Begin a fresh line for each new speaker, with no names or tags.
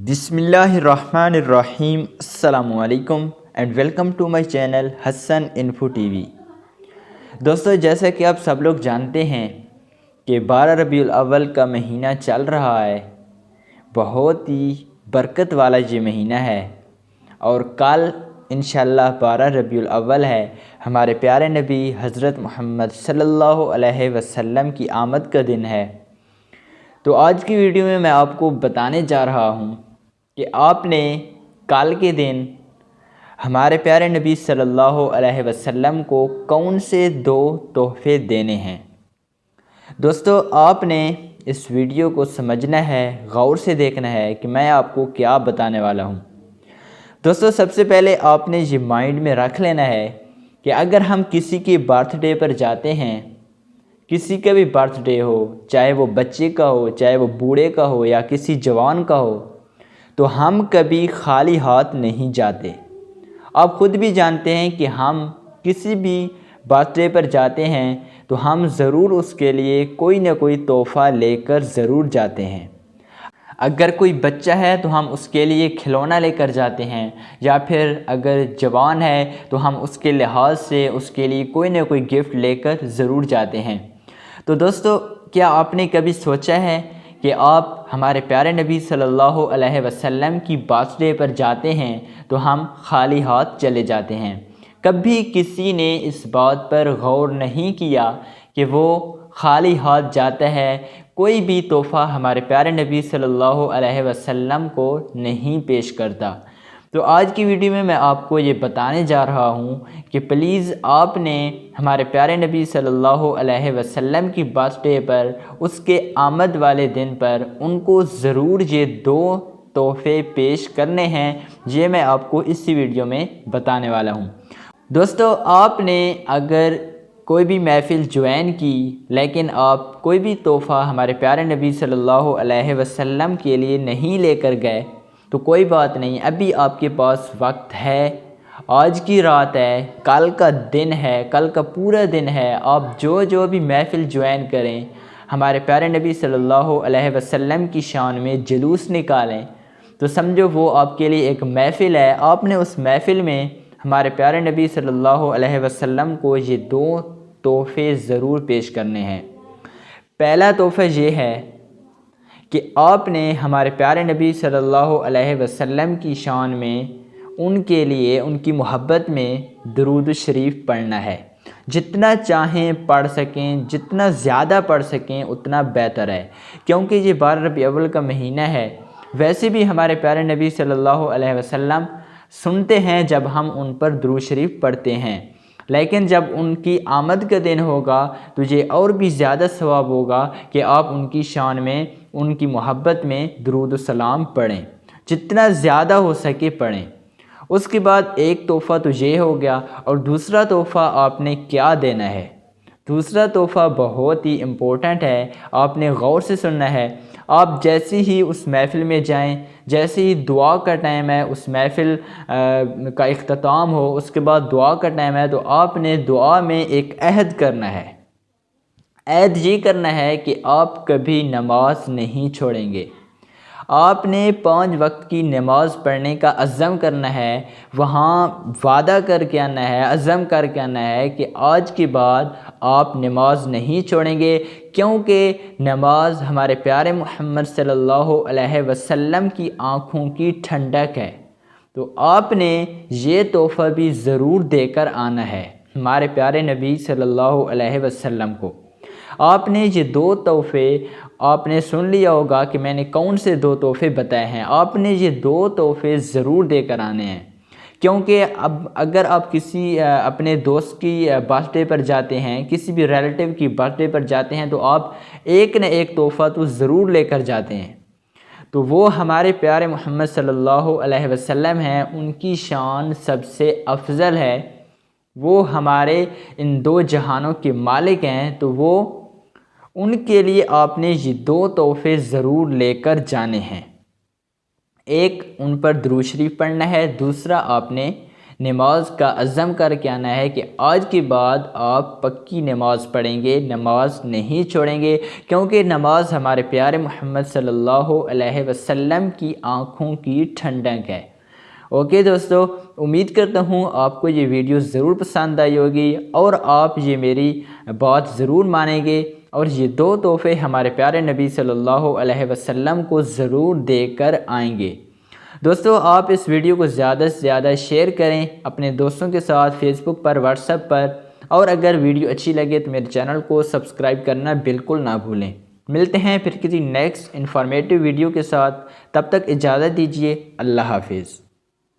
बिस्मिल्लाहिर्रहमानिर्रहीम अस्सलामुअलैकुम and welcome to my channel Hasan info TV. दोस्तों, जैसा कि आप सब लोग जानते हैं कि 12 रबीउल अव्वल का महीना चल रहा है। बहुत ही बरकत वाला ये महीना है और कल इंशाअल्लाह 12 रबीउल अव्वल है। हमारे प्यारे नबी हज़रत मोहम्मद सल्लल्लाहु अलैहि वसल्लम की आमद का दिन है। तो आज की वीडियो में मैं आपको बताने जा रहा हूँ कि आपने कल के दिन हमारे प्यारे नबी सल्लल्लाहु अलैहि वसल्लम को कौन से दो तोहफ़े देने हैं। दोस्तों, आपने इस वीडियो को समझना है, गौर से देखना है कि मैं आपको क्या बताने वाला हूँ। दोस्तों, सबसे पहले आपने ये माइंड में रख लेना है कि अगर हम किसी के बर्थडे पर जाते हैं, किसी का भी बर्थडे हो, चाहे वो बच्चे का हो, चाहे वो बूढ़े का हो या किसी जवान का हो, तो हम कभी खाली हाथ नहीं जाते। आप ख़ुद भी जानते हैं कि हम किसी भी बर्थडे पर जाते हैं तो हम ज़रूर उसके लिए कोई ना कोई तोहफ़ा लेकर ज़रूर जाते हैं। अगर कोई बच्चा है तो हम उसके लिए खिलौना लेकर जाते हैं, या फिर अगर जवान है तो हम उसके लिहाज से उसके लिए कोई ना कोई गिफ्ट लेकर ज़रूर जाते हैं। तो दोस्तों, क्या आपने कभी सोचा है कि आप हमारे प्यारे नबी सल्लल्लाहु अलैहि वसल्लम की बर्थडे पर जाते हैं तो हम खाली हाथ चले जाते हैं। कभी किसी ने इस बात पर गौर नहीं किया कि वो खाली हाथ जाता है, कोई भी तोहफ़ा हमारे प्यारे नबी सल्लल्लाहु अलैहि वसल्लम को नहीं पेश करता। तो आज की वीडियो में मैं आपको ये बताने जा रहा हूँ कि प्लीज़ आपने हमारे प्यारे नबी सल्लल्लाहु अलैहि वसल्लम की बर्थडे पर, उसके आमद वाले दिन पर उनको ज़रूर ये दो तोहफ़े पेश करने हैं। ये मैं आपको इसी वीडियो में बताने वाला हूँ। दोस्तों, आपने अगर कोई भी महफ़िल ज्वाइन की लेकिन आप कोई भी तोहफ़ा हमारे प्यारे नबी सल्लल्लाहु अलैहि वसल्लम के लिए नहीं लेकर गए तो कोई बात नहीं, अभी आपके पास वक्त है। आज की रात है, कल का दिन है, कल का पूरा दिन है। आप जो भी महफ़िल ज्वाइन करें, हमारे प्यारे नबी सल्लल्लाहु अलैहि वसल्लम की शान में जुलूस निकालें, तो समझो वो आपके लिए एक महफ़िल है। आपने उस महफ़िल में हमारे प्यारे नबी सल्लल्लाहु अलैहि वसल्लम को ये दो तोहफ़े ज़रूर पेश करने हैं। पहला तोहफ़ा ये है कि आपने हमारे प्यारे नबी सल्लल्लाहु अलैहि वसल्लम की शान में, उनके लिए, उनकी मोहब्बत में दुरूद शरीफ पढ़ना है। जितना चाहें पढ़ सकें, जितना ज़्यादा पढ़ सकें उतना बेहतर है, क्योंकि ये 12 रबीउल अव्वल का महीना है। वैसे भी हमारे प्यारे नबी सल्लल्लाहु अलैहि वसल्लम सुनते हैं जब हम उन पर दुरूद शरीफ पढ़ते हैं, लेकिन जब उनकी आमद का दिन होगा तो ये और भी ज़्यादा सवाब होगा कि आप उनकी शान में, उनकी मोहब्बत में दुरूद सलाम पढ़ें, जितना ज़्यादा हो सके पढ़ें। उसके बाद एक तोहफ़ा तो ये हो गया, और दूसरा तोहफ़ा आपने क्या देना है। दूसरा तोहफ़ा बहुत ही इम्पोर्टेंट है, आपने गौर से सुनना है। आप जैसे ही उस महफ़िल में जाएं, जैसे ही दुआ का टाइम है, उस महफ़िल का इख्तिताम हो, उसके बाद दुआ का टाइम है, तो आपने दुआ में एक अहद करना है। अहद ये करना है कि आप कभी नमाज नहीं छोड़ेंगे। आपने 5 वक्त की नमाज़ पढ़ने का अज़्म करना है। वहाँ वादा करके आना है, अज़्म करके आना है कि आज के बाद आप नमाज नहीं छोड़ेंगे, क्योंकि नमाज हमारे प्यारे मोहम्मद सल्लल्लाहु अलैहि वसल्लम की आँखों की ठंडक है। तो आपने ये तोहफ़ा भी ज़रूर देकर आना है हमारे प्यारे नबी सल्लल्लाहु अलैहि वसल्लम को। आपने ये दो तोहफ़े, आपने सुन लिया होगा कि मैंने कौन से दो तोहफ़े बताए हैं। आपने ये दो तोहफ़े ज़रूर देकर आने हैं, क्योंकि अब अगर आप किसी अपने दोस्त की बर्थडे पर जाते हैं, किसी भी रिलेटिव की बर्थडे पर जाते हैं, तो आप एक न एक तोहफ़ा तो ज़रूर लेकर जाते हैं। तो वो हमारे प्यारे मोहम्मद सल्लल्लाहु अलैहि वसल्लम हैं, उनकी शान सबसे अफजल है। वो हमारे इन दो जहानों के मालिक हैं, तो वो उनके लिए आपने ये दो तोहफ़े ज़रूर लेकर जाने हैं। एक, उन पर दुरूद शरीफ पढ़ना है। दूसरा, आपने नमाज का अज़म करके आना है कि आज के बाद आप पक्की नमाज़ पढ़ेंगे, नमाज नहीं छोड़ेंगे, क्योंकि नमाज हमारे प्यारे मोहम्मद सल्लल्लाहु अलैहि वसल्लम की आँखों की ठंडक है। ओके दोस्तों, उम्मीद करता हूँ आपको ये वीडियो ज़रूर पसंद आई होगी और आप ये मेरी बात ज़रूर मानेंगे और ये 2 तोहफ़े हमारे प्यारे नबी सल्लल्लाहु अलैहि वसल्लम को ज़रूर देकर आएंगे। दोस्तों, आप इस वीडियो को ज़्यादा से ज़्यादा शेयर करें अपने दोस्तों के साथ, फेसबुक पर, व्हाट्सएप पर, और अगर वीडियो अच्छी लगे तो मेरे चैनल को सब्सक्राइब करना बिल्कुल ना भूलें। मिलते हैं फिर किसी नेक्स्ट इन्फॉर्मेटिव वीडियो के साथ, तब तक इजाज़त दीजिए। अल्लाह हाफिज़।